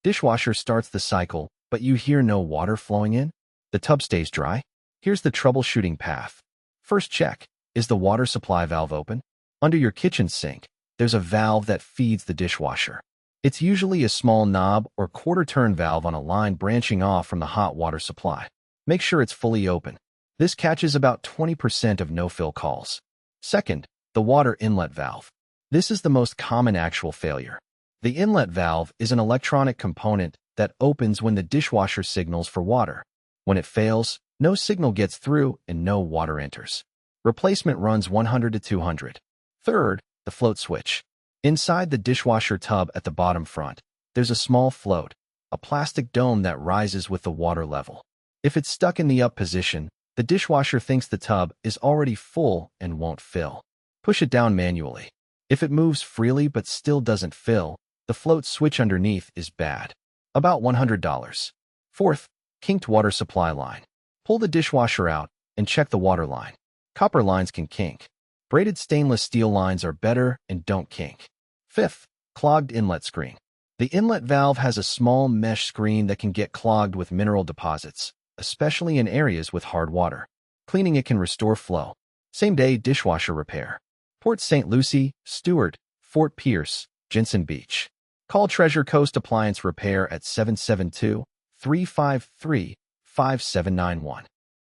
Dishwasher starts the cycle, but you hear no water flowing in? The tub stays dry? Here's the troubleshooting path. First check, is the water supply valve open? Under your kitchen sink, there's a valve that feeds the dishwasher. It's usually a small knob or quarter-turn valve on a line branching off from the hot water supply. Make sure it's fully open. This catches about 20% of no-fill calls. Second, the water inlet valve. This is the most common actual failure. The inlet valve is an electronic component that opens when the dishwasher signals for water. When it fails, no signal gets through and no water enters. Replacement runs 100 to 200. Third, the float switch. Inside the dishwasher tub at the bottom front, there's a small float, a plastic dome that rises with the water level. If it's stuck in the up position, the dishwasher thinks the tub is already full and won't fill. Push it down manually. If it moves freely but still doesn't fill, the float switch underneath is bad. About $100. Fourth, kinked water supply line. Pull the dishwasher out and check the water line. Copper lines can kink. Braided stainless steel lines are better and don't kink. Fifth, clogged inlet screen. The inlet valve has a small mesh screen that can get clogged with mineral deposits, especially in areas with hard water. Cleaning it can restore flow. Same-day dishwasher repair. Port St. Lucie, Stewart, Fort Pierce, Jensen Beach. Call Treasure Coast Appliance Repair at 772-353-5791.